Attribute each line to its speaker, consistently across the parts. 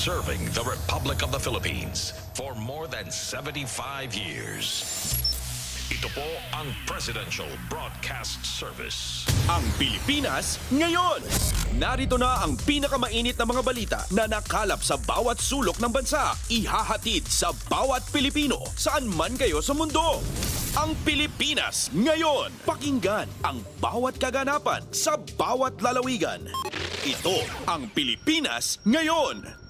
Speaker 1: serving the Republic of the Philippines for more than 75 years. Ito po ang Presidential Broadcast Service.
Speaker 2: Ang Pilipinas ngayon. Narito na ang pinakamainit na mga balita na nakalap sa bawat sulok ng bansa. Ihahatid sa bawat Pilipino saan man kayo sa mundo. Ang Pilipinas ngayon. Pakinggan ang bawat kaganapan sa bawat lalawigan. Ito ang Pilipinas ngayon.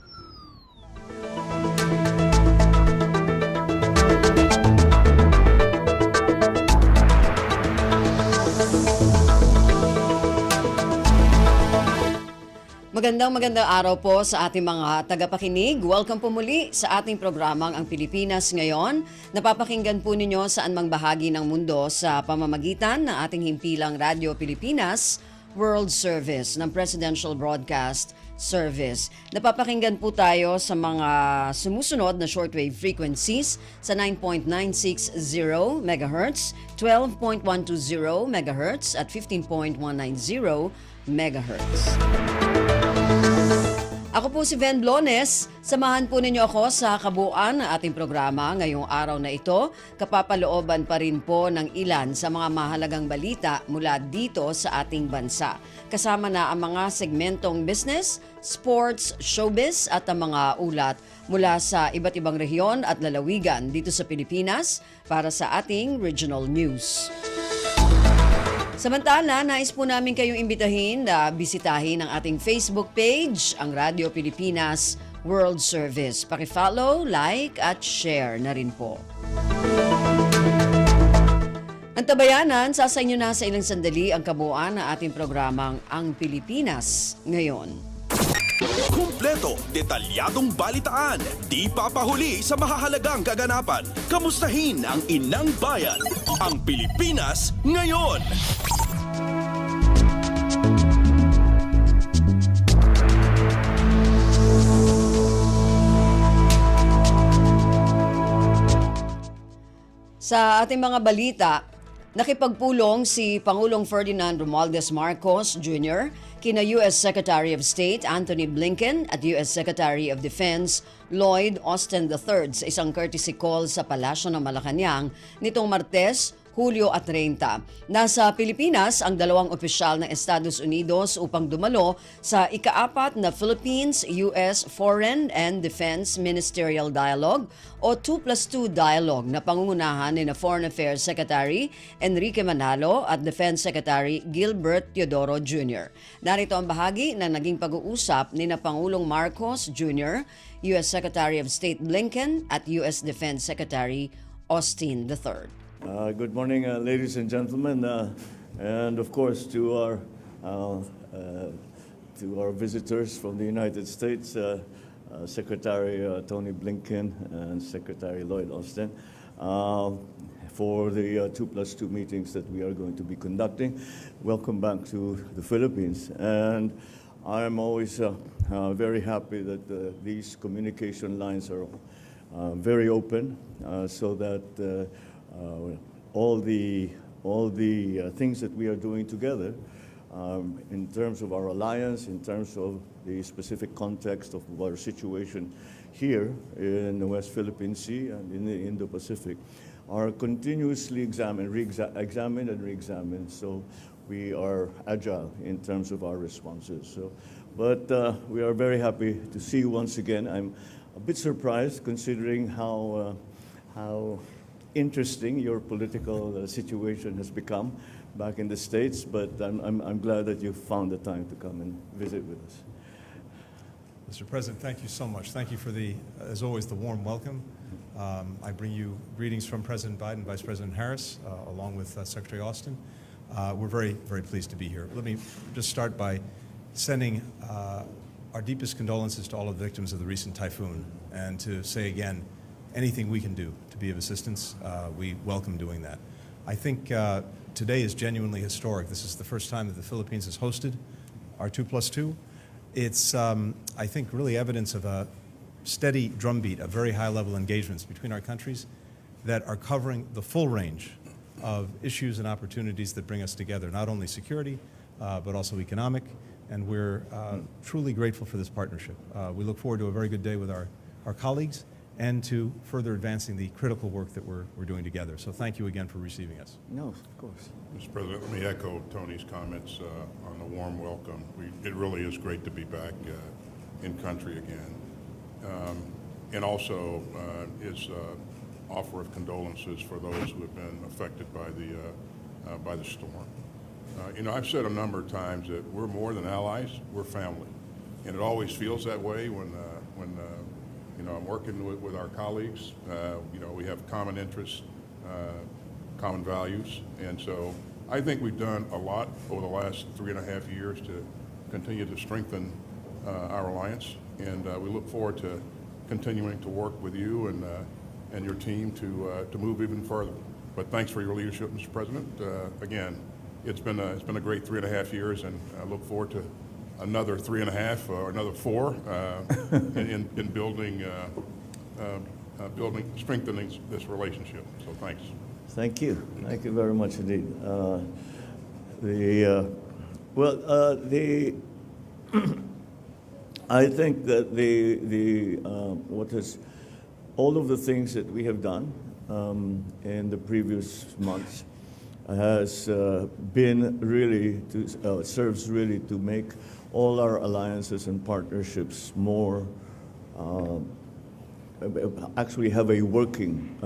Speaker 3: Magandang araw po sa ating mga tagapakinig. Welcome po muli sa ating programang Ang Pilipinas Ngayon. Napapakinggan po ninyo saan mang bahagi ng mundo sa pamamagitan ng ating himpilang Radyo Pilipinas World Service ng Presidential Broadcast Service. Napapakinggan po tayo sa mga sumusunod na shortwave frequencies sa 9.960 MHz, 12.120 MHz at 15.190 MHz. Ako po si Ven Blones. Samahan po ninyo ako sa kabuuan ng ating programa ngayong araw na ito. Kapapalooban pa rin po ng ilan sa mga mahalagang balita mula dito sa ating bansa. Kasama na ang mga segmentong business, sports, showbiz at ang mga ulat mula sa iba't ibang rehiyon at lalawigan dito sa Pilipinas para sa ating regional news. Samantala, nais po namin kayong imbitahin na bisitahin ang ating Facebook page, ang Radyo Pilipinas World Service. Paki-follow, like at share na rin po. Ang tabayanan, sa inyo na sa ilang sandali ang kabuuan ng ating programang Ang Pilipinas Ngayon.
Speaker 2: Kumpleto, detalyadong balitaan, di papahuli sa mahahalagang kaganapan. Kamustahin ang inang bayan, ang Pilipinas ngayon.
Speaker 3: Sa ating mga balita, nakipagpulong si Pangulong Ferdinand Romualdez Marcos Jr. kina U.S. Secretary of State Antony Blinken at U.S. Secretary of Defense Lloyd Austin III sa isang courtesy call sa Palasyo ng Malacanang nitong Martes, Hulyo at 30. Nasa Pilipinas ang dalawang opisyal ng Estados Unidos upang dumalo sa ika-4 na Philippines-US Foreign and Defense Ministerial Dialogue o 2+2 Dialogue na pangungunahan ni Foreign Affairs Secretary Enrique Manalo at Defense Secretary Gilbert Teodoro Jr. Narito ang bahagi na naging pag-uusap ni Pangulong Marcos Jr., U.S. Secretary of State Blinken at U.S. Defense Secretary Austin III.
Speaker 4: Good morning, ladies and gentlemen, and of course to our visitors from the United States, Secretary Tony Blinken and Secretary Lloyd Austin, for the 2+2 meetings that we are going to be conducting. Welcome back to the Philippines, and I'm always very happy that these communication lines are very open, so that all the things that we are doing together in terms of our alliance, in terms of the specific context of our situation here in the West Philippine Sea and in the Indo-Pacific, are continuously examined and re-examined. So we are agile in terms of our responses. But we are very happy to see you once again. I'm a bit surprised considering how interesting your political situation has become back in the States, but I'm glad that you found the time to come and visit with us.
Speaker 5: Mr. President, thank you so much. Thank you for as always, the warm welcome. I bring you greetings from President Biden, Vice President Harris, along with Secretary Austin. We're very, very pleased to be here. Let me just start by sending our deepest condolences to all of the victims of the recent typhoon, and to say again, anything we can do to be of assistance, we welcome doing that. I think today is genuinely historic. This is the first time that the Philippines has hosted our 2+2. It's, I think, really evidence of a steady drumbeat of very high-level engagements between our countries that are covering the full range of issues and opportunities that bring us together, not only security, but also economic, and we're truly grateful for this partnership. We look forward to a very good day with our colleagues and to further advancing the critical work that we're doing together. So thank you again for receiving us.
Speaker 4: No, of course.
Speaker 6: Mr. President, let me echo Tony's comments on the warm welcome. It really is great to be back in country again. And also his offer of condolences for those who have been affected by the storm. You know, I've said a number of times that we're more than allies, we're family. And it always feels that way when you know, I'm working with our colleagues. You know, we have common interests, common values. And so I think we've done a lot over the last 3.5 years to continue to strengthen our alliance. And we look forward to continuing to work with you and your team to move even further. But thanks for your leadership, Mr. President. Again, it's been a great 3.5 years, and I look forward to another 3.5 or another 4 in strengthening this relationship. So thanks.
Speaker 4: Thank you. Thank you very much indeed. I think that all of the things that we have done in the previous months has been really serves really to make all our alliances and partnerships more actually have a working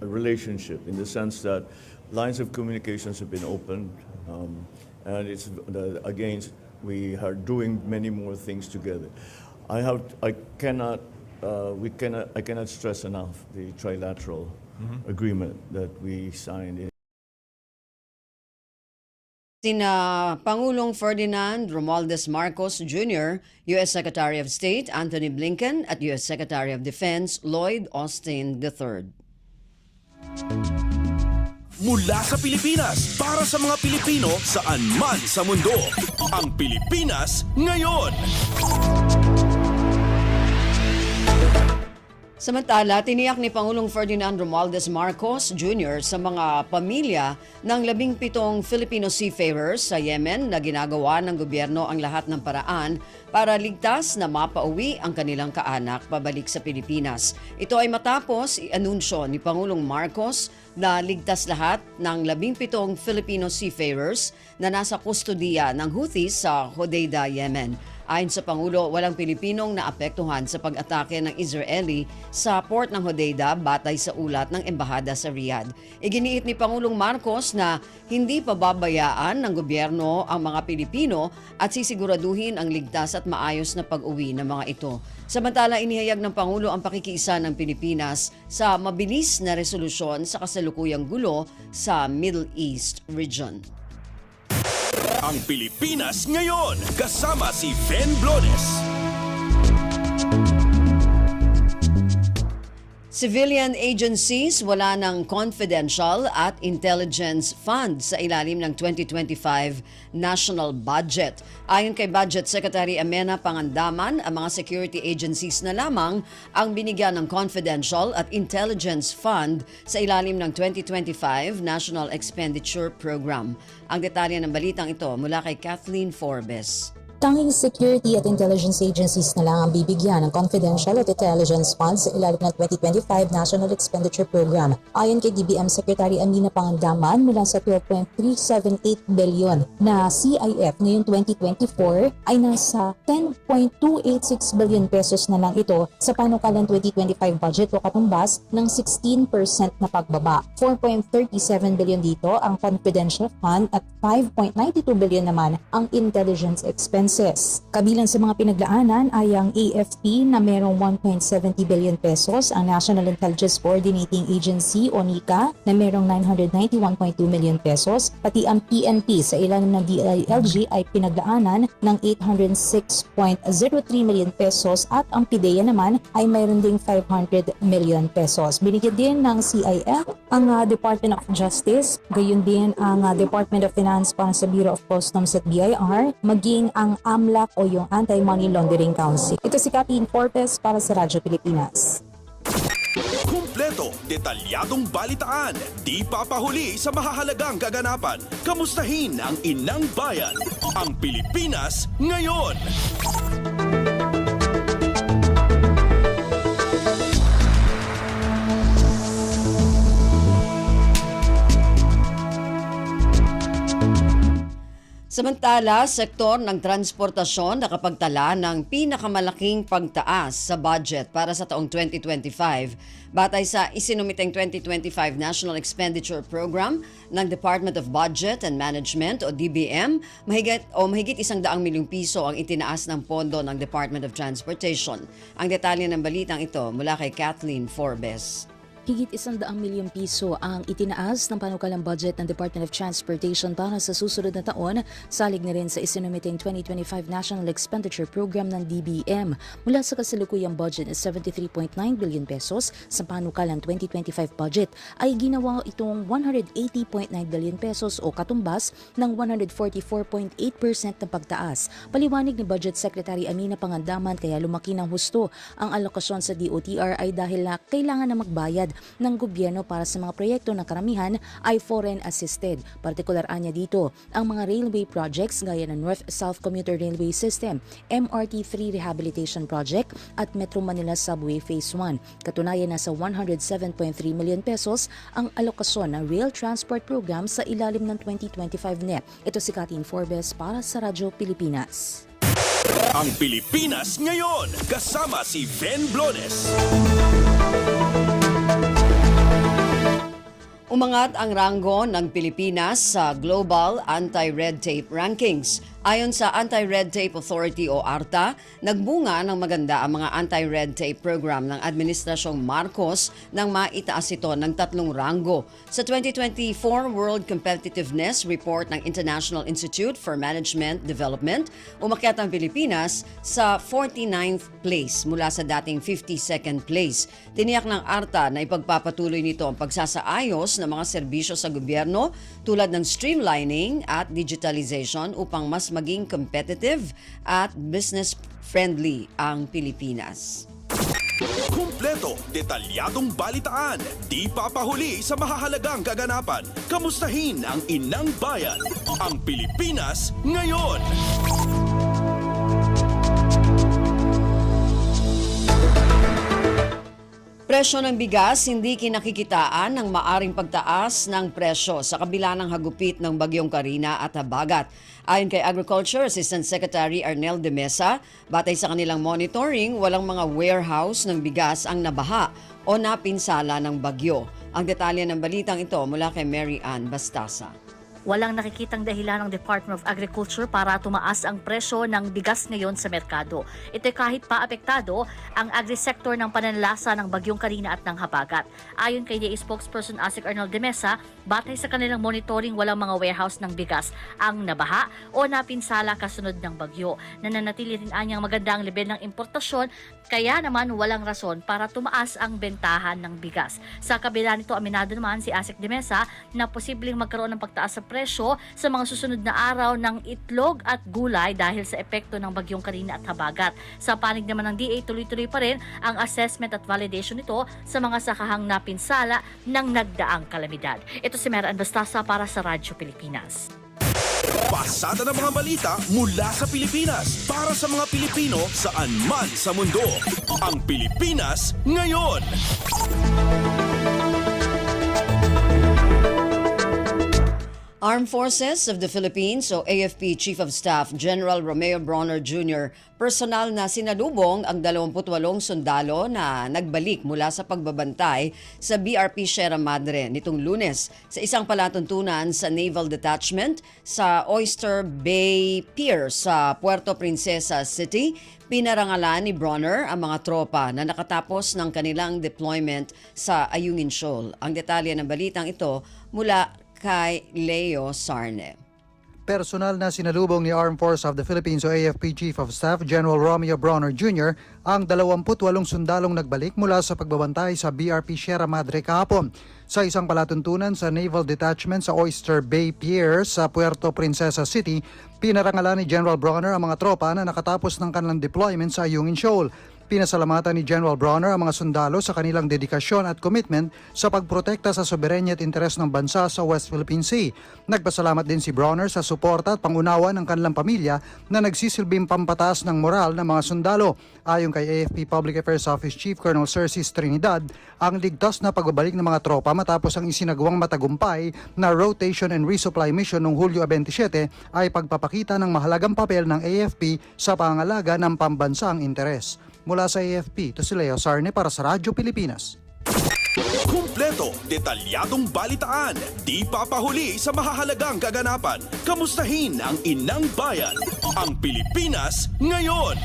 Speaker 4: relationship, in the sense that lines of communications have been opened, and again, we are doing many more things together. I cannot stress enough the trilateral agreement that we signed.
Speaker 3: Sina Pangulong Ferdinand Romualdez Marcos Jr., U.S. Secretary of State Antony Blinken at U.S. Secretary of Defense Lloyd Austin III.
Speaker 2: Mula sa Pilipinas, para sa mga Pilipino, saan man sa mundo. Ang Pilipinas ngayon.
Speaker 3: Samantala, tiniyak ni Pangulong Ferdinand Romualdez Marcos Jr. sa mga pamilya ng 17 Filipino seafarers sa Yemen na ginagawa ng gobyerno ang lahat ng paraan para ligtas na mapauwi ang kanilang kaanak pabalik sa Pilipinas. Ito ay matapos i-anunsyo ni Pangulong Marcos na ligtas lahat ng 17 Filipino seafarers na nasa kustodiya ng Houthis sa Hodeidah, Yemen. Ayon sa Pangulo, walang Pilipinong naapektuhan sa pag-atake ng Israeli sa port ng Hodeidah batay sa ulat ng embahada sa Riyadh. Iginiit ni Pangulong Marcos na hindi pababayaan ng gobyerno ang mga Pilipino at sisiguraduhin ang ligtas at maayos na pag-uwi ng mga ito. Samantala, inihayag ng Pangulo ang pakikiisa ng Pilipinas sa mabilis na resolusyon sa kasalukuyang gulo sa Middle East region.
Speaker 2: Ang Pilipinas ngayon, kasama si Ben Blodes.
Speaker 3: Civilian agencies wala ng confidential at intelligence fund sa ilalim ng 2025 national budget. Ayon kay Budget Secretary Amena Pangandaman, ang mga security agencies na lamang ang binigyan ng confidential at intelligence fund sa ilalim ng 2025 National Expenditure Program. Ang detalye ng balitang ito mula kay Kathleen Forbes.
Speaker 7: Tanging security at intelligence agencies na lang ang bibigyan ng confidential at intelligence funds sa ilalim ng 2025 National Expenditure Program. Ayon kay DBM Secretary Amina Pangandaman, mula sa 12.378 billion na CIF ngayong 2024 ay nasa 10.286 billion pesos na lang ito sa panukalang 2025 budget o katumbas ng 16% na pagbaba. 4.37 billion dito ang confidential fund at 5.92 billion naman ang intelligence expense. Kabilang sa mga pinaglaanan ay ang AFP na merong 1.70 billion pesos, ang National Intelligence Coordinating Agency o NICA na merong 991.2 million pesos, pati ang PNP sa ilalim ng DILG ay pinaglaanan ng 806.03 million pesos at ang PIDEA naman ay mayroon ding 500 million pesos. Binigyan din ng CIF ang Department of Justice, gayon din ang Department of Finance para sa Bureau of Customs at BIR, maging ang AMLAC o yung Anti-Money Laundering Council. Ito si Kathleen Forbes para sa Radyo Pilipinas.
Speaker 2: Kumpleto detalyadong balitaan, di papahuli sa mahahalagang kaganapan. Kamustahin ang inang bayan, ang Pilipinas ngayon.
Speaker 3: Samantala, sektor ng transportasyon nakapagtala ng pinakamalaking pagtaas sa budget para sa taong 2025 batay sa isinumiteng 2025 National Expenditure Program ng Department of Budget and Management o DBM. Mahigit 100 milyong piso ang itinaas ng pondo ng Department of Transportation. Ang detalye ng balitang ito mula kay Kathleen Forbes.
Speaker 7: Higit 100 milyong piso ang itinaas ng panukalang budget ng Department of Transportation para sa susunod na taon, salig na rin sa isinumiting 2025 National Expenditure Program ng DBM. Mula sa kasalukuyang budget na 73.9 billion pesos sa panukalang 2025 budget ay ginawa itong 180.9 billion pesos o katumbas ng 144.8% ng pagtaas. Paliwanag ni Budget Secretary Amina Pangandaman, kaya lumaki ng husto ang alokasyon sa DOTR ay dahil na kailangan na magbayad ng gobyerno para sa mga proyekto na karamihan ay foreign assisted. Partikular anya dito ang mga railway projects gaya ng North-South Commuter Railway System, MRT-3 Rehabilitation Project at Metro Manila Subway Phase 1. Katunayan na sa 107.3 million pesos ang alokasyon ng Rail Transport Program sa ilalim ng 2025 NEP. Ito si Kathleen Forbes para sa Radyo Pilipinas.
Speaker 2: Ang Pilipinas ngayon, kasama si Ben Blones.
Speaker 3: Umangat ang ranggo ng Pilipinas sa Global Anti-Red Tape Rankings. Ayon sa Anti-Red Tape Authority o ARTA, nagbunga ng maganda ang mga anti-red tape program ng Administrasyong Marcos nang maitaas ito ng 3 ranggo. Sa 2024 World Competitiveness Report ng International Institute for Management Development, umakyat ang Pilipinas sa 49th place mula sa dating 52nd place. Tiniyak ng ARTA na ipagpapatuloy nito ang pagsasaayos ng mga serbisyo sa gobyerno tulad ng streamlining at digitalization upang mas maging competitive at business-friendly ang Pilipinas.
Speaker 2: Kumpleto, detalyadong balitaan, di papahuli sa mahahalagang kaganapan. Kamustahin ang inang bayan, ang Pilipinas ngayon.
Speaker 3: Presyo ng bigas hindi kinakikitaan ng maaring pagtaas ng presyo sa kabila ng hagupit ng Bagyong Karina at Habagat. Ayon kay Agriculture Assistant Secretary Arnel de Mesa, batay sa kanilang monitoring, walang mga warehouse ng bigas ang nabaha o napinsala ng bagyo. Ang detalye ng balitang ito mula kay Mary Ann Bastasa.
Speaker 8: Walang nakikitang dahilan ng Department of Agriculture para tumaas ang presyo ng bigas ngayon sa merkado. Ito kahit pa apektado ang agri-sector ng pananalasa ng Bagyong Karina at ng Habagat. Ayon kay DA spokesperson Asik Arnel de Mesa, batay sa kanilang monitoring, walang mga warehouse ng bigas ang nabaha o napinsala kasunod ng bagyo. Nananatili rin anyang maganda ang level ng importasyon, kaya naman walang rason para tumaas ang bentahan ng bigas. Sa kabila nito, aminado naman si Asik de Mesa na posibleng magkaroon ng pagtaas sa presyo sa mga susunod na araw ng itlog at gulay dahil sa epekto ng Bagyong Karina at Habagat. Sa panig naman ng DA, tuloy-tuloy pa rin ang assessment at validation nito sa mga sakahang napinsala ng nagdaang kalamidad. Ito si Mary Ann Bastasa para sa Radyo Pilipinas.
Speaker 2: Pasada ng mga balita mula sa Pilipinas para sa mga Pilipino saan man sa mundo. Ang Pilipinas ngayon.
Speaker 3: Armed Forces of the Philippines o AFP Chief of Staff General Romeo Bronner Jr. personal na sinalubong ang 28 sundalo na nagbalik mula sa pagbabantay sa BRP Sierra Madre nitong Lunes sa isang palatuntunan sa Naval Detachment sa Oyster Bay Pier sa Puerto Princesa City. Pinarangalan ni Bronner ang mga tropa na nakatapos ng kanilang deployment sa Ayungin Shoal. Ang detalye ng balitang ito mula kay Leo Sarne.
Speaker 9: Personal na sinalubong ni Armed Forces of the Philippines o AFP Chief of Staff General Romeo Bronner Jr. ang 28 sundalong nagbalik mula sa pagbabantay sa BRP Sierra Madre kahapon. Sa isang palatuntunan sa Naval Detachment sa Oyster Bay Pier sa Puerto Princesa City, pinarangalan ni General Bronner ang mga tropa na nakatapos ng kanilang deployment sa Ayungin Shoal. Pinasalamatan ni General Bronner ang mga sundalo sa kanilang dedikasyon at commitment sa pagprotekta sa soberenya at interes ng bansa sa West Philippine Sea. Nagpasalamat din si Bronner sa suporta at pangunawa ng kanilang pamilya na nagsisilbing pampataas ng moral ng mga sundalo. Ayon kay AFP Public Affairs Office Chief Colonel Cercis Trinidad, ang ligtas na pagbabalik ng mga tropa matapos ang isinagawang matagumpay na rotation and resupply mission noong Hulyo 27 ay pagpapakita ng mahalagang papel ng AFP sa pangangalaga ng pambansang interes. Mula sa AFP, ito si Leo Sarne para sa Radyo Pilipinas.
Speaker 2: Kumpleto, detalyadong balitaan, di papahuli sa mahahalagang kaganapan. Kamustahin ang inang bayan, ang Pilipinas ngayon.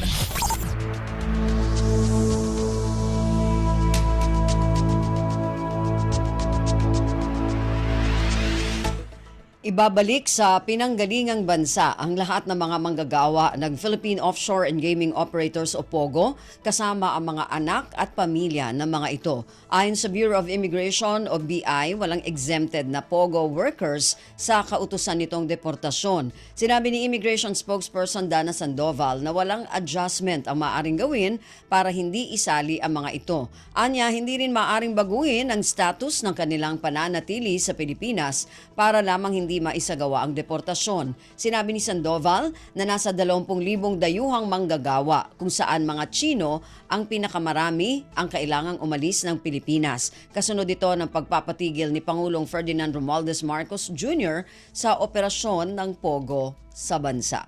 Speaker 3: Ibabalik sa pinanggalingang bansa ang lahat ng mga manggagawa ng Philippine Offshore and Gaming Operators o POGO kasama ang mga anak at pamilya ng mga ito. Ayon sa Bureau of Immigration o BI, walang exempted na POGO workers sa kautusan nitong deportasyon. Sinabi ni Immigration Spokesperson Dana Sandoval na walang adjustment ang maaaring gawin para hindi isali ang mga ito. Anya, hindi rin maaaring baguhin ang status ng kanilang pananatili sa Pilipinas para lamang hindi maisagawa ang deportasyon. Sinabi ni Sandoval na nasa 20,000 dayuhang manggagawa kung saan mga Chino ang pinakamarami ang kailangang umalis ng Pilipinas. Kasunod ito ng pagpapatigil ni Pangulong Ferdinand Romualdez Marcos Jr. sa operasyon ng POGO sa bansa.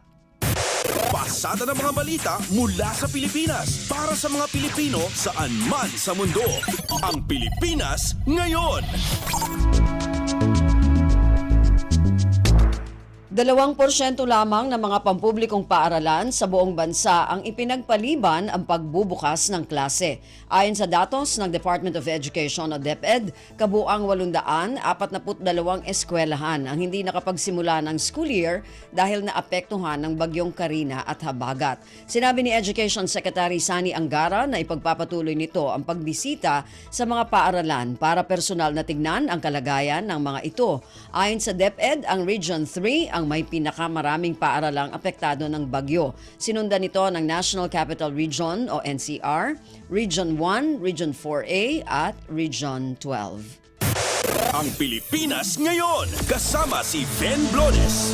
Speaker 2: Pasada ng mga balita mula sa Pilipinas para sa mga Pilipino saan man sa mundo. Ang Pilipinas ngayon.
Speaker 3: 2% lamang ng mga pampublikong paaralan sa buong bansa ang ipinagpaliban ang pagbubukas ng klase. Ayon sa datos ng Department of Education o DepEd, kabuang 842 eskwelahan ang hindi nakapagsimula ng school year dahil naapektuhan ng bagyong Karina at Habagat. Sinabi ni Education Secretary Sani Angara na ipagpapatuloy nito ang pagbisita sa mga paaralan para personal na tignan ang kalagayan ng mga ito. Ayon sa DepEd, ang Region 3 ang may pinakamaraming paaralang apektado ng bagyo. Sinundan nito ng National Capital Region o NCR, Region 1, Region 4A at Region 12.
Speaker 2: Ang Pilipinas ngayon, kasama si Ben Blones.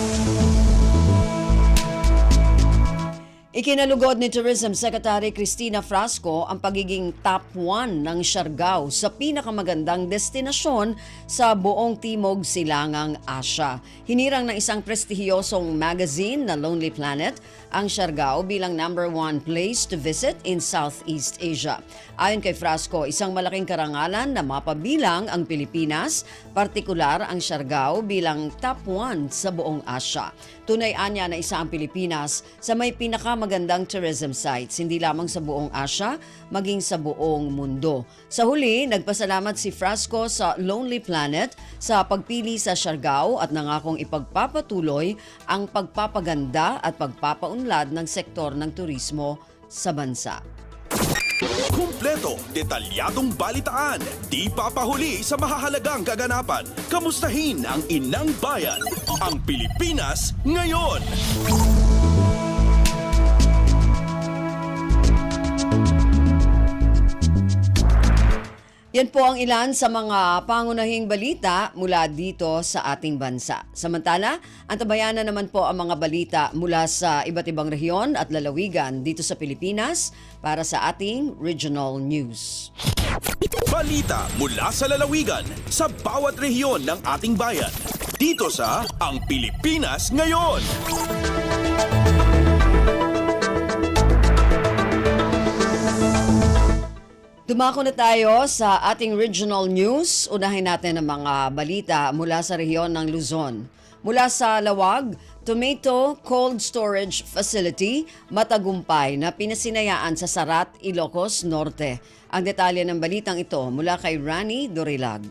Speaker 3: Ikinalugod ni Tourism Secretary Cristina Frasco ang pagiging top 1 ng Siargao sa pinakamagandang destinasyon sa buong Timog Silangang Asya. Hinirang ng isang prestihiyosong magazine na Lonely Planet ang Siargao bilang number 1 place to visit in Southeast Asia. Ayon kay Frasco, isang malaking karangalan na mapabilang ang Pilipinas, partikular ang Siargao bilang top 1 sa buong Asya. Tunay anya na isa ang Pilipinas sa may pinakamagandang tourism sites, hindi lamang sa buong Asya, maging sa buong mundo. Sa huli, nagpasalamat si Frasco sa Lonely Planet sa pagpili sa Siargao at nangakong ipagpapatuloy ang pagpapaganda at pagpapaunlad ng sektor ng turismo sa bansa.
Speaker 2: Kumpleto, detalyadong balitaan, di papahuli sa mahahalagang kaganapan. Kamustahin ang inang bayan, ang Pilipinas ngayon.
Speaker 3: Yan po ang ilan sa mga pangunahing balita mula dito sa ating bansa. Samantala, antabayanan naman po ang mga balita mula sa iba't ibang rehiyon at lalawigan dito sa Pilipinas para sa ating regional news.
Speaker 2: Balita mula sa lalawigan sa bawat rehiyon ng ating bayan. Dito sa Ang Pilipinas Ngayon.
Speaker 3: Dumako na tayo sa ating regional news. Unahin natin ang mga balita mula sa rehiyon ng Luzon. Mula sa Lawag, Tomato Cold Storage Facility, matagumpay na pinasinayaan sa Sarat, Ilocos Norte. Ang detalye ng balitang ito mula kay Rani Dorilag.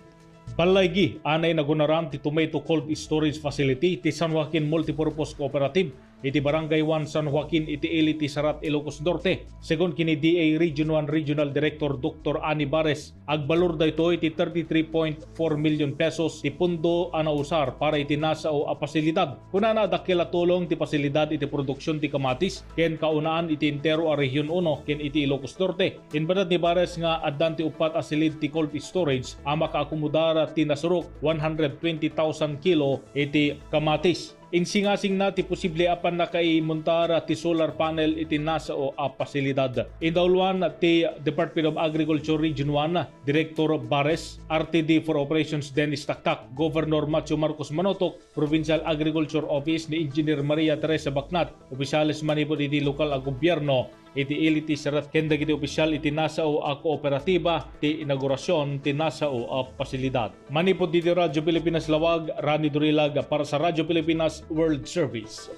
Speaker 10: Balaygi, anay nagunaram ti Tomato Cold Storage Facility ti San Joaquin Multipurpose Cooperative iti Barangay 1 San Joaquin iti Ili ti Sarat, Ilocos Norte. Segon kini DA Region 1 Regional Director Dr. Ani Bares, agbalor dayto iti 33.4 million pesos ti pundo ana usar para iti nasa o pasilidad. Kunana dakila tulong ti pasilidad iti produksyon ti kamatis ken kaunaan iti entero a Region 1 ken iti Ilocos Norte. Inbadat ni Bares nga addan ti upat a silid ti cold storage a makaakomodara ti nasurok 120,000 kilo iti kamatis. Insingasing na ti posible apan na kay montara ti solar panel iti nasa o pasilidad. Indauluan ti Department of Agriculture Region 1 Director Bares, RTD for Operations Dennis Taktak, Governor Macho Marcos Manotok, Provincial Agriculture Office ni Engineer Maria Teresa Bacnat, opisyales manipod iti lokal a gobyerno iti ili ti Sarat ken dagiti opisyal iti nasa o kooperatiba ti inaugurasyon ti nasa o pasilidad. Manipod diti Radyo Pilipinas Lawag, Rani Durilag para sa Radyo Pilipinas World Service.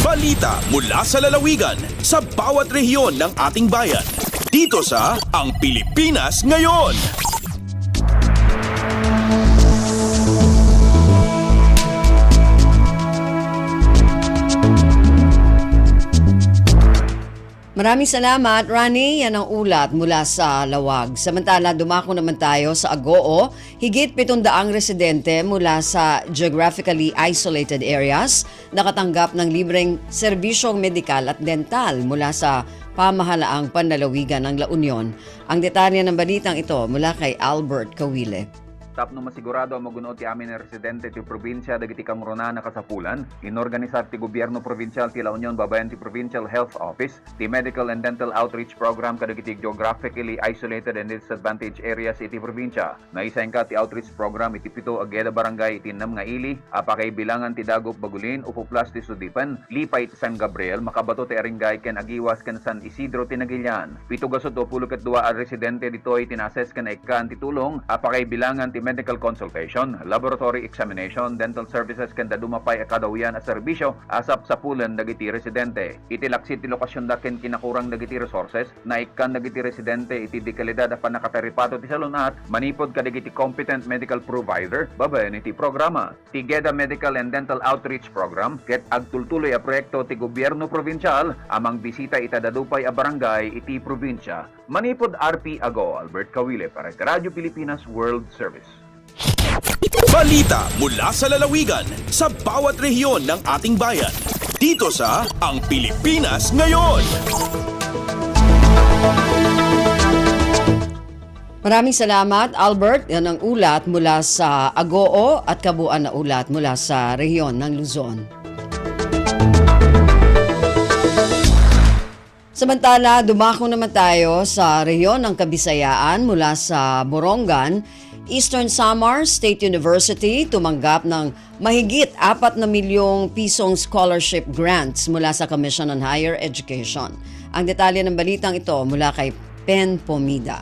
Speaker 2: Balita mula sa lalawigan sa bawat rehiyon ng ating bayan. Dito sa Ang Pilipinas Ngayon.
Speaker 3: Maraming salamat, Rani. Yan ang ulat mula sa Lawag. Samantala, dumako naman tayo sa Agoo. Higit 700 residente mula sa geographically isolated areas nakatanggap ng libreng serbisyong medikal at dental mula sa pamahalaang panlalawigan ng La Union. Ang detalye ng balitang ito mula kay Albert Kawile.
Speaker 11: Tapno masigurado ang magunod ti amin na residente ti probinsya dagiti kangrona na kasapulan, inorganisar ti gobyerno provincial ti La Union babayan ti Provincial Health Office, ti Medical and Dental Outreach Program kadagiti geographically isolated and disadvantaged areas iti probinsya. Naisengka ti outreach program iti 7 ageda barangay iti 6 nga ili, apakay bilangan ti Dagop Bagulin, Upuplas ti Sudipan, Lipay ti San Gabriel, Makabato ti Aringay ken Agiwas ken San Isidro ti Nagilian. 722 a residente ditoy tinases ken ikkan ti tulong, apakay bilangan ti medical consultation, laboratory examination, dental services ken dadumapay akadawian a serbisyo asap sa pulen dagiti residente. Iti laksit ti lokasyon da ken kinakurang dagiti resources na ikkan dagiti residente iti dekalidad apan nakaperipato ti salunat manipod kadagiti competent medical provider babayan iti programa. Ti GEDA Medical and Dental Outreach Program ket agtultuloy a proyekto ti gobyerno provincial amang bisita itadadupay a barangay iti probinsya. Manipod RP Ago, Albert Kawile para sa Radyo Pilipinas World Service.
Speaker 2: Balita mula sa lalawigan sa bawat rehiyon ng ating bayan. Dito sa Ang Pilipinas Ngayon.
Speaker 3: Maraming salamat, Albert. Yan ang ulat mula sa Agoo at kabuuan na ulat mula sa rehiyon ng Luzon. Samantala, dumako naman tayo sa rehiyon ng Kabisayaan mula sa Borongan. Eastern Samar State University tumanggap ng mahigit 4 na milyong pisong scholarship grants mula sa Commission on Higher Education. Ang detalye ng balitang ito mula kay Pen Pomida.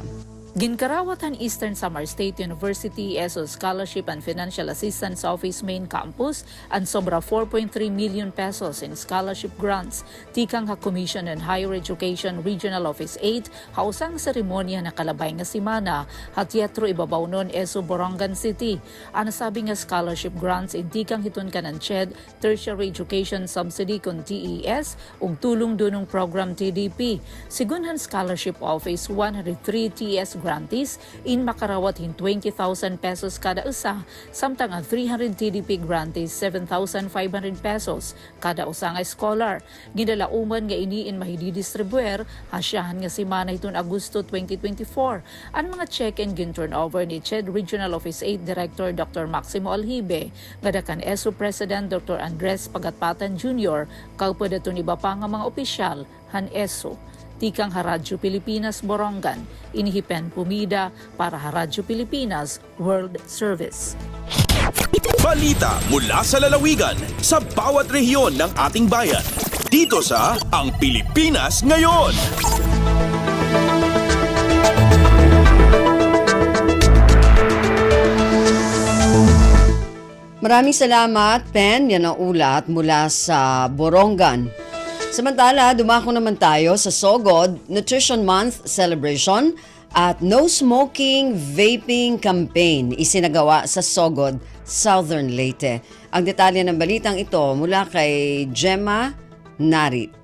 Speaker 12: Ginkarawatan Eastern Samar State University ESO Scholarship and Financial Assistance Office Main Campus ang sobra 4.3 million pesos in scholarship grants. Tikang ha Commission on Higher Education Regional Office 8 hausang seremonya na kalabay nga simana hatiatro ibabaw nun ESO Borongan City. Ang nasabi nga scholarship grants in tikang hitun kanan CHED Tertiary Education Subsidy kun TES ug tulong dunong program TDP. Sigunhan Scholarship Office 103 TS grantees in makarawat hin 20,000 pesos kada usa, samtang ang 300 TDP grantees 7,500 pesos kada usa nga scholar. Ginalauman nga ini in mahididistribuer hasyahan nga simana hiton Agosto 2024. Ang mga check and gin turnover ni CHED Regional Office 8 Director Dr. Maximo Alhibe, ngadakan ESO President Dr. Andres Pagatpatan Jr., kaupo daton iba pa nga mga opisyal han ESO. Tikang Radyo Pilipinas Borongan, inihipen Pumida para Radyo Pilipinas World Service.
Speaker 2: Balita mula sa lalawigan sa bawat rehiyon ng ating bayan. Dito sa Ang Pilipinas Ngayon.
Speaker 3: Maraming salamat, Pen. Yan ang ulat mula sa Borongan. Samantala, dumako naman tayo sa Sogod Nutrition Month Celebration at No Smoking Vaping Campaign isinagawa sa Sogod, Southern Leyte. Ang detalye ng balitang ito mula kay Gemma Narit.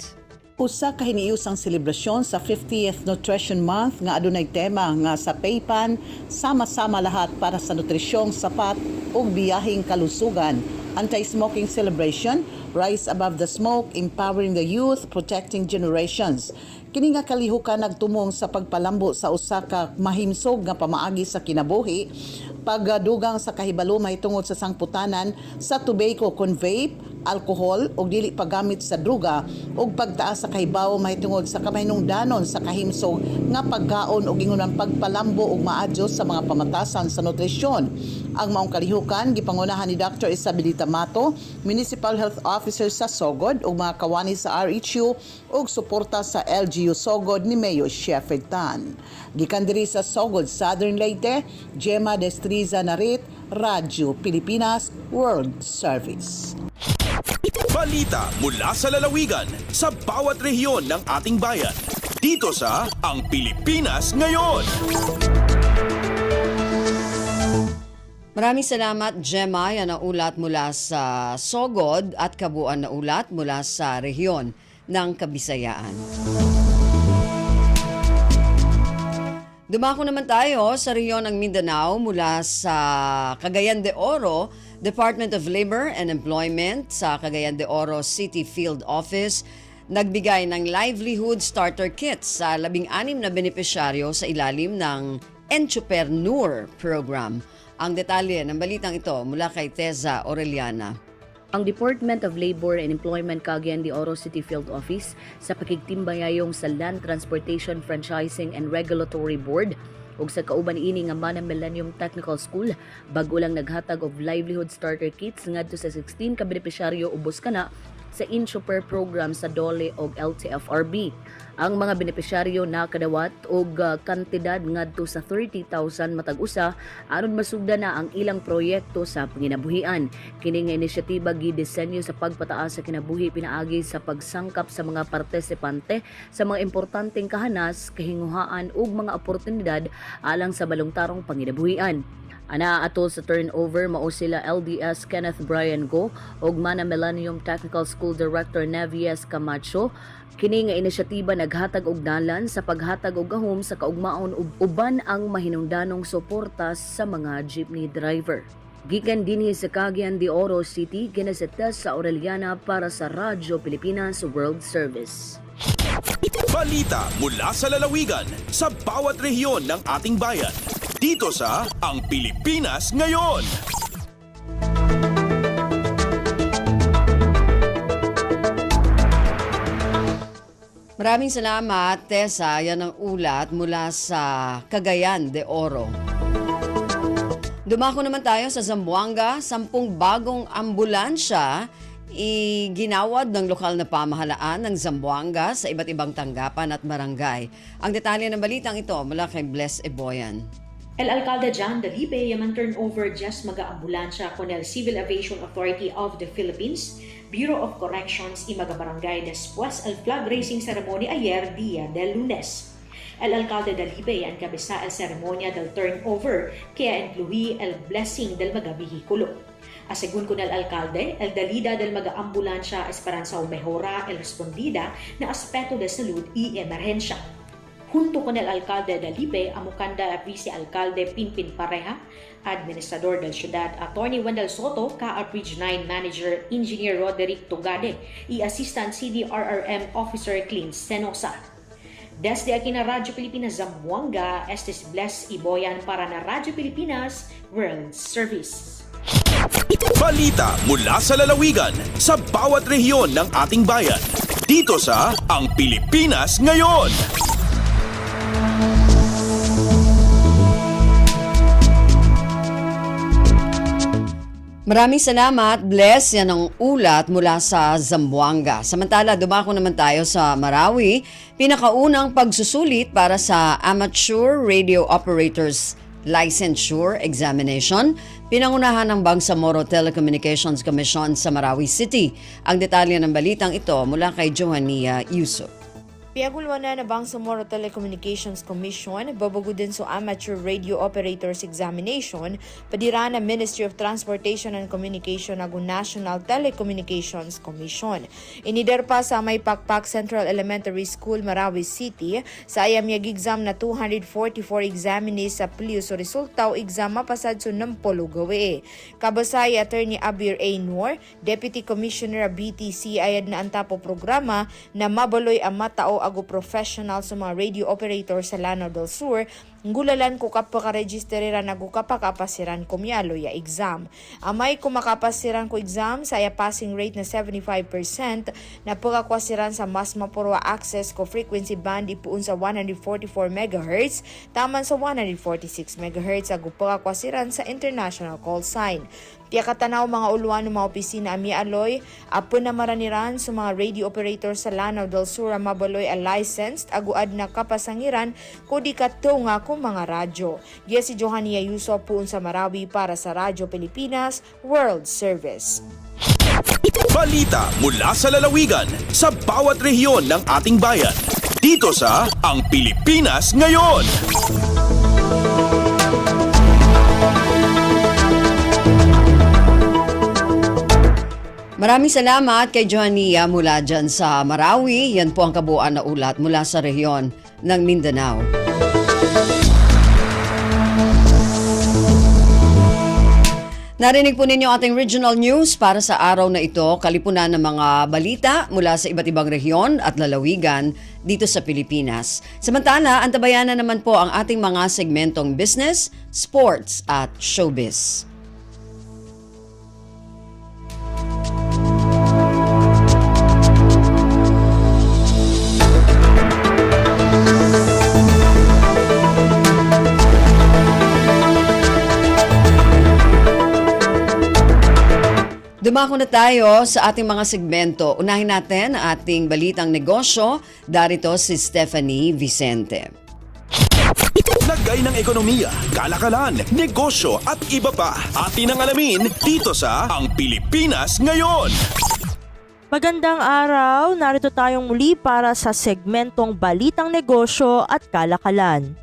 Speaker 13: Usa ka hiniusang selebrasyon sa 50th Nutrition Month nga adunay tema nga sa PayPan, sama-sama lahat para sa nutrisyong sapat ug biyahing kalusugan. Anti-smoking celebration, Rise Above the Smoke, Empowering the Youth, Protecting Generations. Kini nga kalihukan nagtumong sa pagpalambo sa usa ka mahimsog nga pamaagi sa kinabuhi, pagdugang sa kahibalo mahitungod sa sangputanan sa tobacco kon vape, alcohol ug dili paggamit sa druga ug pagtaas sa kahibawo mahitungod sa kamahinungdanon sa kahimsog nga pagkaon ug ingunang pagpalambo ug maadyo sa mga pamatasan sa nutrisyon. Ang maong kalihukan gipangunahan ni Dr. Isabelita Mato, Municipal Health Officer sa Sogod ug mga kawani sa RHU ug suporta sa LGU Sogod ni Mayor Sheffield Tan. Gikan diri sa Sogod, Southern Leyte, Gemma Destriza Narit, Radyo Pilipinas World Service.
Speaker 2: Balita mula sa lalawigan sa bawat rehiyon ng ating bayan. Dito sa Ang Pilipinas Ngayon.
Speaker 3: Maraming salamat, Gemma. Yan ang ulat mula sa Sogod at kabuuan na ulat mula sa rehiyon ng Kabisayaan. Dumako naman tayo sa rehiyon ng Mindanao mula sa Cagayan de Oro, Department of Labor and Employment sa Cagayan de Oro City Field Office nagbigay ng livelihood starter kits sa 16 na benepisyaryo sa ilalim ng Entrepreneur Program. Ang detalye ng balitang ito mula kay Teza Orellana.
Speaker 14: Ang Department of Labor and Employment Cagayan de Oro City Field Office sa pakigtimbayayong sa Land Transportation Franchising and Regulatory Board ug sa kauban ini nga Manang Millennium Technical School bag-o lang naghatag og livelihood starter kits ngadto sa 16 ka benepisyaryo ubos kana sa Entrepreneur Program sa DOLE og LTFRB. Ang mga benepisyaryo nakadawat og kantidad ngadto sa 30,000 matag usa aron masugda na ang ilang proyekto sa panginabuhian. Kini nga inisyatiba gidisenyo sa pagpataas sa kinabuhi pinaagi sa pagsangkap sa mga partisipante sa mga importanteng kahanas, kahinguhaan ug mga oportunidad alang sa balungtarong panginabuhian. Ana atol sa turnover mao sila LDS Kenneth Brian Go ug Manang Millennium Technical School Director Nevies Camacho. Kini nga inisyatiba naghatag og dalan sa paghatag og gahom sa kaugmaon ug uban ang mahinungdanong suporta sa mga jeepney driver. Gikan dinhi sa Cagayan de Oro City, ginasetes sa Orellana para sa Radyo Pilipinas World Service.
Speaker 2: Balita mula sa lalawigan sa bawat rehiyon ng ating bayan. Dito sa Ang Pilipinas Ngayon.
Speaker 3: Maraming salamat, Tessa. Yan ang ulat mula sa Cagayan de Oro. Dumako naman tayo sa Zamboanga. 10 bagong ambulansya iginawad ng lokal na pamahalaan ng Zamboanga sa iba't ibang tanggapan at barangay. Ang detalye ng balitang ito mula kay Bless Eboyan.
Speaker 15: El Alcalde John Dalipe yaman turnover just mag-aambulansya con el Civil Aviation Authority of the Philippines, Bureau of Corrections y magabarangay después el flag raising ceremony ayer día del lunes. El Alcalde Dalipe encabeza el ceremonia del turnover kaya incluí el blessing del magabihikulo. Según con el alcalde, el dalida del mag-aambulansya esperanza o mejora el respondida na aspeto de salud y emerhensya. Junto con el alcalde Dalipe, amukanda vice-alcalde Pinpin Pareja, administrador del ciudad Attorney Wendell Soto, Ka-Bridge 9 Manager Engineer Roderick Tugade y Assistant CDRRM Officer Clint Senosa. Desde aquí na Radyo Pilipinas Zamboanga, este es Bless Iboyan para na Radyo Pilipinas World Service.
Speaker 2: Balita mula sa lalawigan sa bawat rehiyon ng ating bayan. Dito sa Ang Pilipinas Ngayon.
Speaker 3: Maraming salamat, Bless. Yan ang ulat mula sa Zamboanga. Samantala, dumako naman tayo sa Marawi. Pinakaunang pagsusulit para sa Amateur Radio Operators Licensure Examination, pinangunahan ng Bangsamoro Telecommunications Commission sa Marawi City. Ang detalye ng balitang ito mula kay Joania Yusuf.
Speaker 16: Piagulwana na Bangsamoro Telecommunications Commission, babagudin so Amateur Radio Operators Examination, padira na Ministry of Transportation and Communication ag National Telecommunications Commission. Inider pa sa May Pakpak Central Elementary School, Marawi City, sa ayamyag exam na 244 examinees sa plius o resultaw exam mapasad so nampolo gawe. Kabasay Attorney Abir A. Noor, Deputy Commissioner BTC ayad na antapo programa na mabaloy ang matao ago professional sa mga radio operator sa Lanao del Sur, ngulalan ko kapaka-registerera na ko kapakapasiran kumyalo ya exam. Amay kumakapasiran ko exam sa passing rate na 75% na pagkakwasiran sa mas mapurwa access ko frequency band ipuun sa 144 MHz taman sa 146 MHz ago pagkakwasiran sa international call sign. Tiya katanaw mga uluan ng mga opisina ami aloy, apon na maraniran sa mga radio operator sa Lanao del Sur mabaloy a licensed aguad na kapasangiran kudi katunga kung mga radyo. Yes, si Johannia Yuso puun sa Marawi para sa Radyo Pilipinas World Service.
Speaker 2: Balita mula sa lalawigan sa bawat rehiyon ng ating bayan. Dito sa Ang Pilipinas Ngayon.
Speaker 3: Maraming salamat kay Johannia mula dyan sa Marawi. Yan po ang kabuuan na ulat mula sa rehiyon ng Mindanao. Narinig po ninyo ating regional news para sa araw na ito, kalipunan ng mga balita mula sa iba't ibang rehiyon at lalawigan dito sa Pilipinas. Samantala, antabayan na naman po ang ating mga segmentong business, sports at showbiz. Dumako na tayo sa ating mga segmento. Unahin natin ang ating balitang negosyo. Darito si Stephanie Vicente.
Speaker 2: Lagay ng ekonomiya, kalakalan, negosyo at iba pa. Atin ang alamin dito sa Ang Pilipinas Ngayon.
Speaker 17: Magandang araw, narito tayong muli para sa segmentong balitang negosyo at kalakalan.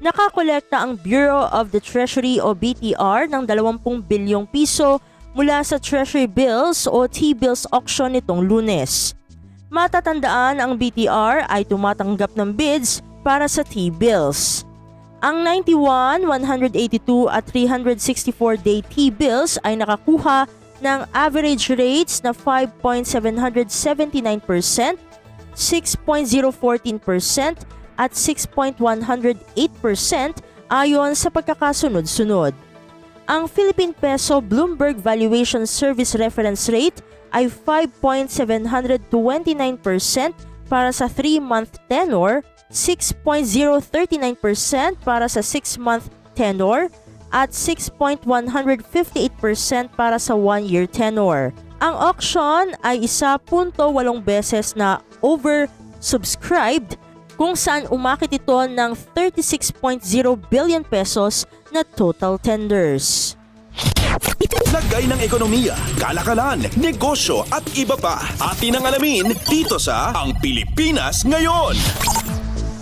Speaker 17: Nakakolekta ang Bureau of the Treasury o BTR ng 20 bilyong piso mula sa Treasury Bills o T-Bills auction nitong Lunes. Matatandaan ang BTR ay tumatanggap ng bids para sa T-Bills. Ang 91, 182 at 364-day T-Bills ay nakakuha ng average rates na 5.779%, 6.014% at 6.108% ayon sa pagkakasunod-sunod. Ang Philippine Peso Bloomberg Valuation Service Reference Rate ay 5.729% para sa 3-month tenor, 6.039% para sa 6-month tenor, at 6.158% para sa 1-year tenor. Ang auction ay 1.8 beses na oversubscribed kung saan umakit ito ng 36.0 billion pesos na total tenders.
Speaker 2: Lagay ng ekonomiya, kalakalan, negosyo at iba pa. Atin ang alamin dito sa Ang Pilipinas Ngayon.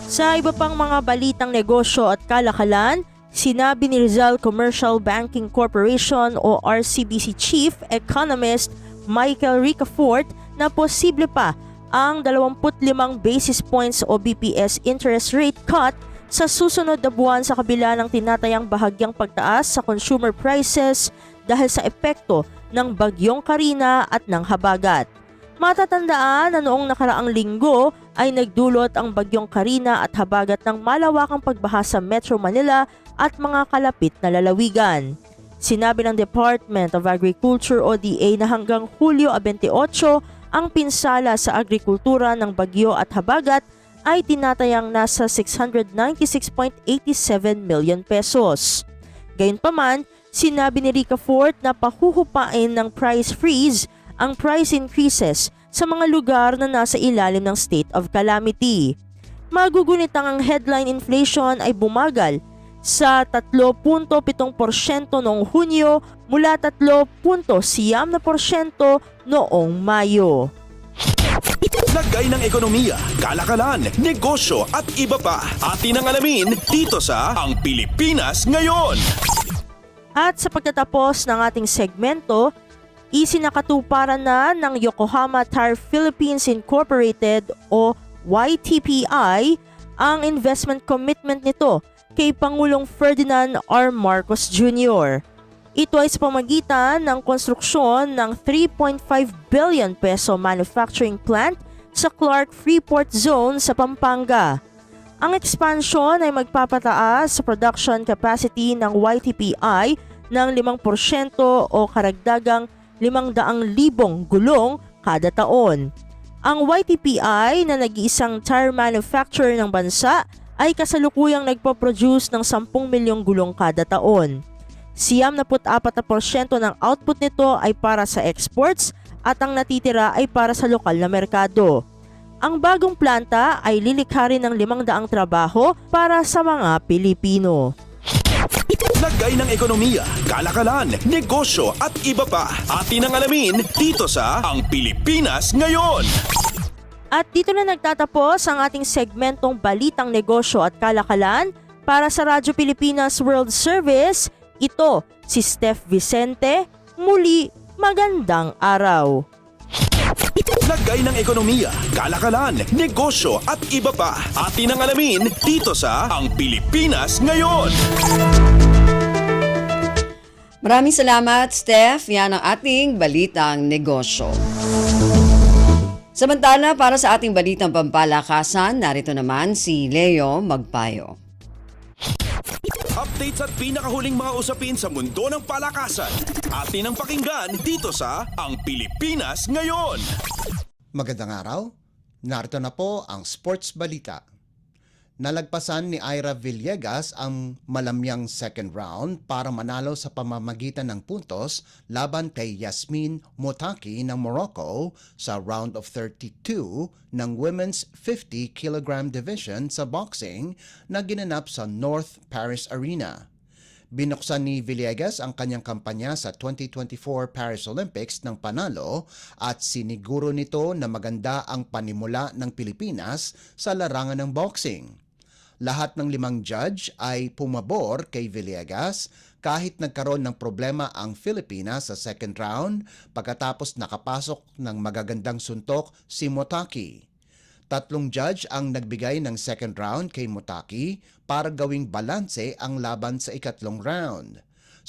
Speaker 17: Sa iba pang mga balitang negosyo at kalakalan, sinabi ni Rizal Commercial Banking Corporation o RCBC Chief Economist Michael Ricafort na posible pa ang 25 basis points o BPS interest rate cut sa susunod na buwan sa kabila ng tinatayang bahagyang pagtaas sa consumer prices dahil sa epekto ng bagyong Karina at ng habagat. Matatandaan na noong nakaraang linggo ay nagdulot ang bagyong Karina at habagat ng malawakang pagbaha sa Metro Manila at mga kalapit na lalawigan. Sinabi ng Department of Agriculture o DA na hanggang Hulyo 28 ang pinsala sa agrikultura ng bagyo at habagat ay tinatayang nasa 696.87 million pesos. Gayunpaman, sinabi ni Ricafort na pahuhupain ng price freeze ang price increases sa mga lugar na nasa ilalim ng state of calamity. Magugunitang ang headline inflation ay bumagal sa 3.7% noong Hunyo mula 3.9% noong Mayo.
Speaker 2: Lagay ng ekonomiya, kalakalan, negosyo at iba pa. Atin ang alamin dito sa Ang Pilipinas Ngayon.
Speaker 17: At sa pagtatapos ng ating segmento, isinakatuparan na ng Yokohama Tire Philippines Incorporated o YTPI ang investment commitment nito kay Pangulong Ferdinand R. Marcos Jr. Ito ay sa pamagitan ng konstruksyon ng 3.5 billion peso manufacturing plant sa Clark Freeport Zone sa Pampanga. Ang expansion ay magpapataas sa production capacity ng YTPI ng 5% o karagdagang 500,000 gulong kada taon. Ang YTPI na nag-iisang tire manufacturer ng bansa ay kasalukuyang nagpo-produce ng 10 milyong gulong kada taon. 74% ng output nito ay para sa exports at ang natitira ay para sa lokal na merkado. Ang bagong planta ay lilikha rin ng 500 trabaho para sa mga Pilipino.
Speaker 2: Lagay ng ekonomiya, kalakalan, negosyo at iba pa. Atin ang alamin dito sa Ang Pilipinas Ngayon.
Speaker 17: At dito na nagtatapos ang ating segmentong Balitang Negosyo at Kalakalan para sa Radyo Pilipinas World Service. Ito si Steph Vicente. Muli, magandang araw.
Speaker 2: Lagay ng ekonomiya, kalakalan, negosyo at iba pa. Atin ang alamin dito sa Ang Pilipinas Ngayon.
Speaker 3: Maraming salamat, Steph. Yan ang ating Balitang Negosyo. Samantala, para sa ating Balitang Pampalakasan, narito naman si Leo Magpayo.
Speaker 2: Updates at pinakahuling mga usapin sa mundo ng palakasan. Atin ang pakinggan dito sa Ang Pilipinas Ngayon.
Speaker 18: Magandang araw. Narito na po ang sports balita. Nalagpasan ni Ira Villegas ang malamyang second round para manalo sa pamamagitan ng puntos laban kay Yasmin Motaki ng Morocco sa round of 32 ng women's 50 kg division sa boxing na ginanap sa North Paris Arena. Binuksan ni Villegas ang kanyang kampanya sa 2024 Paris Olympics ng panalo at siniguro nito na maganda ang panimula ng Pilipinas sa larangan ng boxing. Lahat ng 5 judge ay pumabor kay Villegas kahit nagkaroon ng problema ang Pilipinas sa second round pagkatapos nakapasok ng magagandang suntok si Motaki. 3 judge ang nagbigay ng second round kay Motaki para gawing balanse ang laban sa ikatlong round.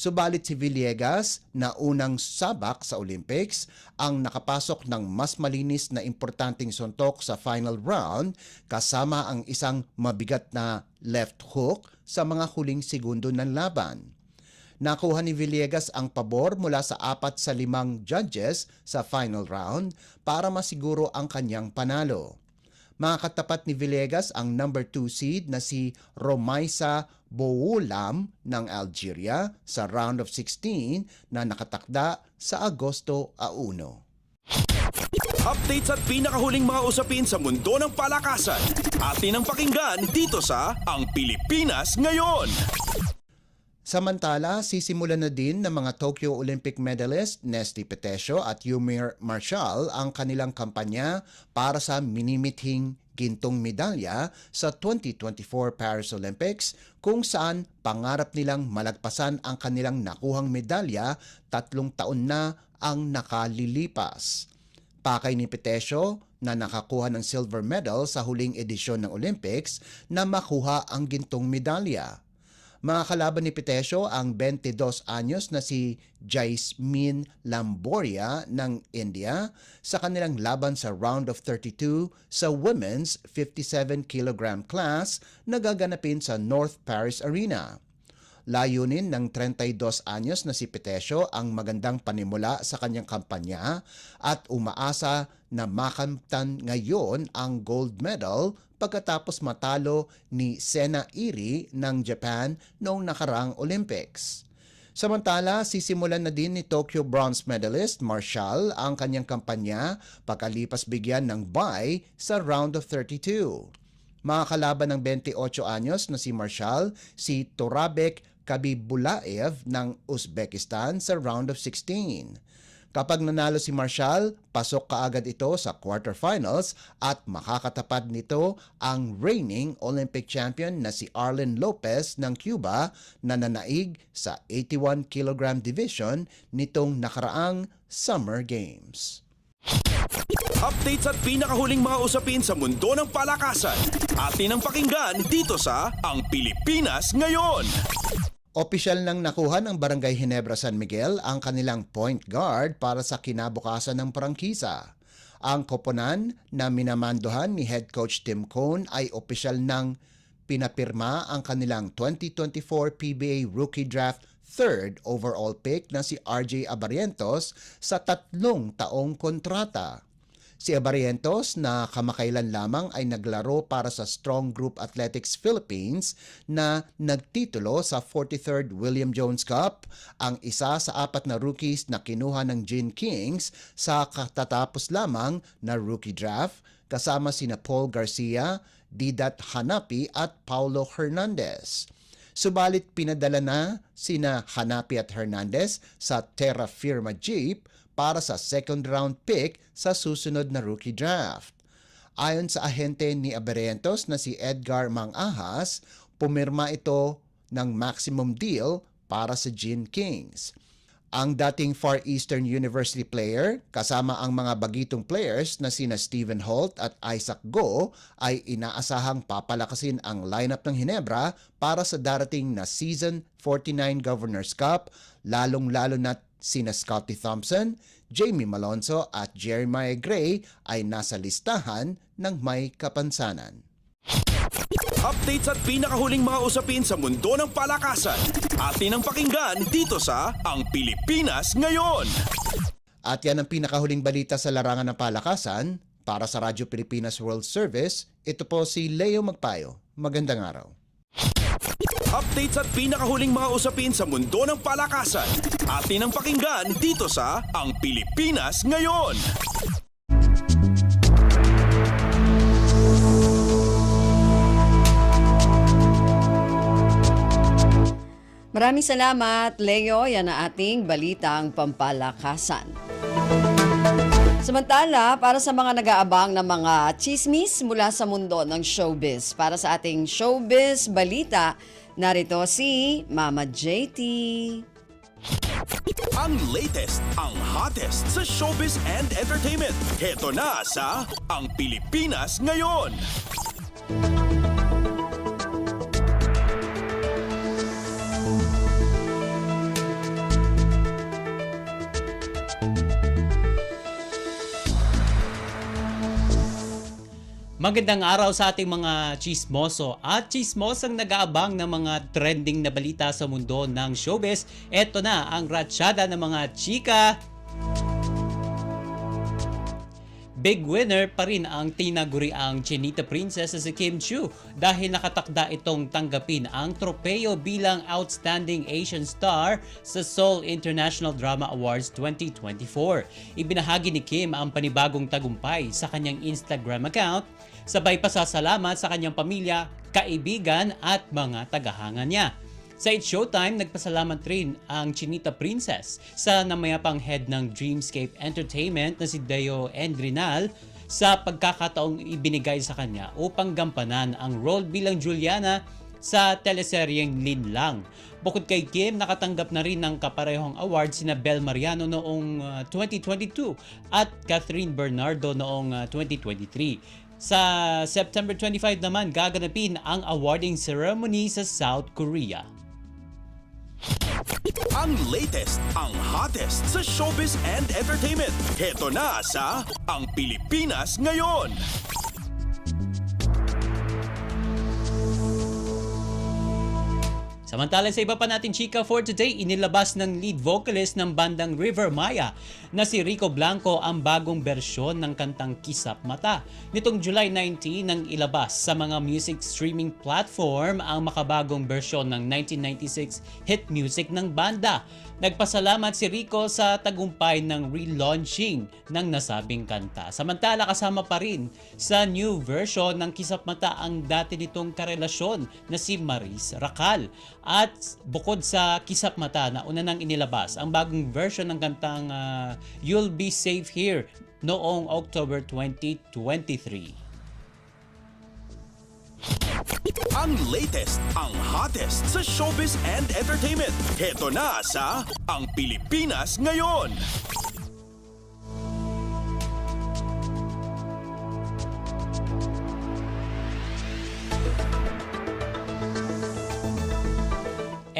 Speaker 18: Subalit si Villegas na unang sabak sa Olympics ang nakapasok ng mas malinis na importanteng suntok sa final round kasama ang isang mabigat na left hook sa mga huling segundo ng laban. Nakuha ni Villegas ang pabor mula sa 4 sa 5 judges sa final round para masiguro ang kanyang panalo. Makakatapat ni Villegas ang number 2 seed na si Romaisa Boulam ng Algeria sa round of 16 na nakatakda sa Agosto 1.
Speaker 2: Updates at pinakahuling mga usapin sa mundo ng palakasan. Atin ang pakinggan dito sa Ang Pilipinas Ngayon.
Speaker 18: Samantala, sisimulan na din ng mga Tokyo Olympic medalist Nesty Petesio at Yumir Marshall ang kanilang kampanya para sa minimithing gintong medalya sa 2024 Paris Olympics kung saan pangarap nilang malagpasan ang kanilang nakuhang medalya 3 taon na ang nakalilipas. Pakay ni Petesio na nakakuha ng silver medal sa huling edisyon ng Olympics na makuha ang gintong medalya. Mga kalaban ni Petesio ang 22 anyos na si Jasmine Lamboria ng India sa kanilang laban sa round of 32 sa women's 57 kg class na gaganapin sa North Paris Arena. Layunin ng 32 anyos na si Petesio ang magandang panimula sa kanyang kampanya at umaasa na makamtan ngayon ang gold medal pagkatapos matalo ni Sena Iri ng Japan noong nakaraang Olympics. Samantala, sisimulan na din ni Tokyo bronze medalist Marshall ang kanyang kampanya pagkalipas bigyan ng bye sa round of 32. Mga kalaban ng 28 anyos na si Marshall, si Torabek Kabibulaev ng Uzbekistan sa round of 16. Kapag nanalo si Marshall, pasok kaagad ito sa quarterfinals at makakatapad nito ang reigning Olympic champion na si Arlen Lopez ng Cuba na nanaig sa 81 kg division nitong nakaraang Summer Games.
Speaker 2: Updates at pinakahuling mga usapin sa mundo ng palakasan. Atin ang pakinggan dito sa Ang Pilipinas Ngayon.
Speaker 18: Opisyal nang nakuha ng Barangay Ginebra San Miguel ang kanilang point guard para sa kinabukasan ng prangkisa. Ang koponan na minamandohan ni head coach Tim Cone ay opisyal nang pinapirma ang kanilang 2024 PBA Rookie Draft third overall pick na si RJ Abarientos sa 3 taong kontrata. Si Abarientos na kamakailan lamang ay naglaro para sa Strong Group Athletics Philippines na nagtitulo sa 43rd William Jones Cup, ang isa sa 4 na rookies na kinuha ng Gin Kings sa katatapos lamang na rookie draft kasama sina Paul Garcia, Didat Hanapi at Paulo Hernandez. Subalit pinadala na sina Hanapi at Hernandez sa Terra Firma Jeep para sa second round pick sa susunod na rookie draft. Ayon sa ahente ni Abarientos na si Edgar Mangahas, pumirma ito ng maximum deal para sa Gin Kings. Ang dating Far Eastern University player kasama ang mga bagitong players na sina Stephen Holt at Isaac Go ay inaasahang papalakasin ang lineup ng Ginebra para sa darating na Season 49 Governors Cup, lalong-lalo na sina Scotty Thompson, Jamie Malonzo at Jeremiah Gray ay nasa listahan ng may kapansanan.
Speaker 2: Updates at pinakahuling mga usapin sa mundo ng palakasan. Atin ang pakinggan dito sa Ang Pilipinas Ngayon.
Speaker 18: At yan ang pinakahuling balita sa larangan ng palakasan. Para sa Radyo Pilipinas World Service, ito po si Leo Magpayo. Magandang araw.
Speaker 2: Updates at pinakahuling mga usapin sa mundo ng palakasan. Atin ang pakinggan dito sa Ang Pilipinas Ngayon.
Speaker 3: Maraming salamat, Leo. Yan ang ating balitang pampalakasan. Samantala, para sa mga nag-aabang ng mga chismis mula sa mundo ng showbiz, para sa ating showbiz balita, narito si Mama JT.
Speaker 2: Ang latest, ang hottest sa showbiz and entertainment. Heto na sa Ang Pilipinas Ngayon.
Speaker 19: Magandang araw sa ating mga chismoso at chismosang nag-aabang ng mga trending na balita sa mundo ng showbiz. Ito na ang ratsyada ng mga chika. Big winner pa rin ang tinaguriang Chinita Princess sa si Kim Chiu dahil nakatakda itong tanggapin ang tropeyo bilang Outstanding Asian Star sa Seoul International Drama Awards 2024. Ibinahagi ni Kim ang panibagong tagumpay sa kanyang Instagram account, sabay pasasalamat sa kanyang pamilya, kaibigan at mga tagahanga niya. Sa It's Showtime, nagpasalamat rin ang Chinita Princess sa namayapang head ng Dreamscape Entertainment na si Deo Endrinal sa pagkakataong ibinigay sa kanya upang gampanan ang role bilang Juliana sa teleseryeng Lin Lang. Bukod kay Kim, nakatanggap na rin ng kaparehong award sina Bel Mariano noong 2022 at Catherine Bernardo noong 2023. Sa September 25 naman, gaganapin ang awarding ceremony sa South Korea.
Speaker 2: Ang latest, ang hottest sa showbiz and entertainment. Heto na sa Ang Pilipinas Ngayon.
Speaker 19: Samantala sa iba pa natin chika for today, inilabas ng lead vocalist ng bandang River Maya na si Rico Blanco ang bagong bersyon ng kantang Kisap Mata. Nitong July 19 nang ilabas sa mga music streaming platform ang makabagong bersyon ng 1996 hit music ng banda. Nagpasalamat si Rico sa tagumpay ng relaunching ng nasabing kanta. Samantala kasama pa rin sa new version ng Kisap Mata ang dati nitong karelasyon na si Maris Racal. At bukod sa Kisap Mata na una nang inilabas, ang bagong version ng kantang You'll Be Safe Here noong October 2023.
Speaker 2: Ang latest, ang hottest sa showbiz and entertainment. Heto na sa Ang Pilipinas Ngayon.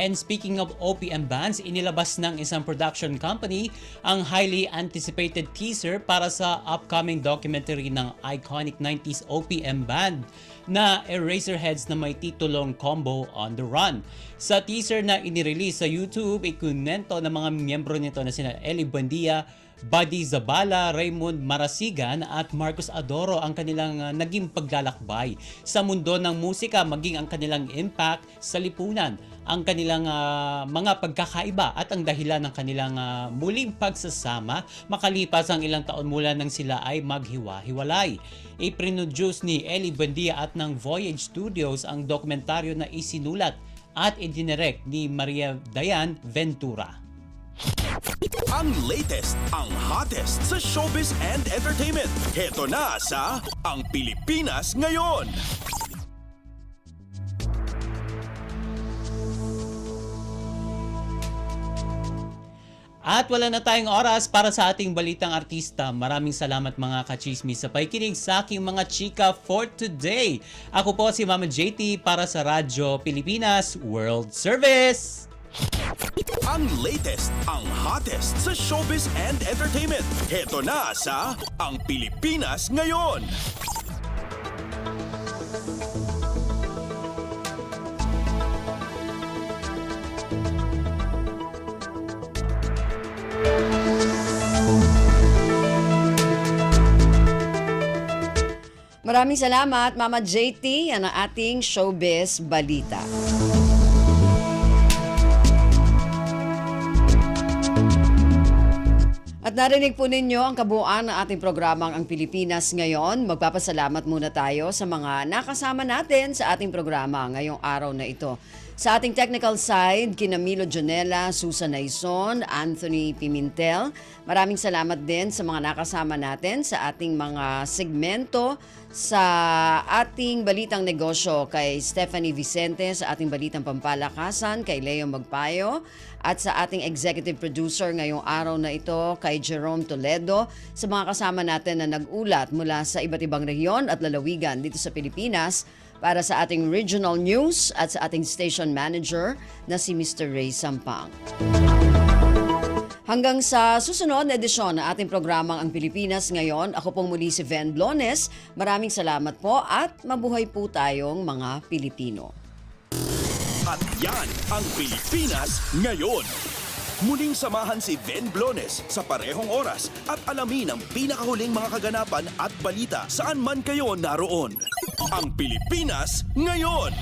Speaker 19: And speaking of OPM bands, inilabas ng isang production company ang highly anticipated teaser para sa upcoming documentary ng iconic 90s OPM band na Eraserheads na may titulong Combo on the Run. Sa teaser na inirelease sa YouTube, ikunento ng mga miyembro nito na sina Eli Buendia, Buddy Zabala, Raymond Marasigan at Marcos Adoro ang kanilang naging paglalakbay sa mundo ng musika, maging ang kanilang impact sa lipunan, ang kanilang mga pagkakaiba at ang dahilan ng kanilang muling pagsasama makalipas ang ilang taon mula nang sila ay maghiwa-hiwalay. I-produce ni Eli Buendia at ng Voyage Studios ang dokumentaryo na isinulat at idinirect ni Maria Dayan Ventura.
Speaker 2: Ang latest, ang hottest sa showbiz and entertainment. Heto na sa Ang Pilipinas Ngayon.
Speaker 19: At wala na tayong oras para sa ating balitang artista. Maraming salamat mga kachismis sa pakikinig sa aking mga chika for today. Ako po si Mama JT para sa Radyo Pilipinas World Service.
Speaker 2: Ang latest, ang hottest sa showbiz and entertainment. Heto na sa Ang Pilipinas Ngayon.
Speaker 3: Maraming salamat, Mama JT, yan ang ating showbiz balita. At narinig po ninyo ang kabuuan ng ating programang Ang Pilipinas Ngayon. Magpapasalamat muna tayo sa mga nakasama natin sa ating programa ngayong araw na ito. Sa ating technical side, kina Milo Jonella, Susan Naison, Anthony Pimentel. Maraming salamat din sa mga nakasama natin sa ating mga segmento sa ating Balitang Negosyo kay Stephanie Vicente, sa ating Balitang Pampalakasan kay Leo Magpayo, at sa ating executive producer ngayong araw na ito kay Jerome Toledo, sa mga kasama natin na nag-ulat mula sa iba't ibang rehiyon at lalawigan dito sa Pilipinas para sa ating regional news at sa ating station manager na si Mr. Ray Sampang. Hanggang sa susunod na edisyon ng ating programang Ang Pilipinas Ngayon, ako pong muli si Ven Blones. Maraming salamat po at mabuhay po tayong mga Pilipino.
Speaker 2: At yan ang Pilipinas Ngayon. Muling samahan si Ven Blones sa parehong oras at alamin ang pinakahuling mga kaganapan at balita saan man kayo naroon. Ang Pilipinas Ngayon.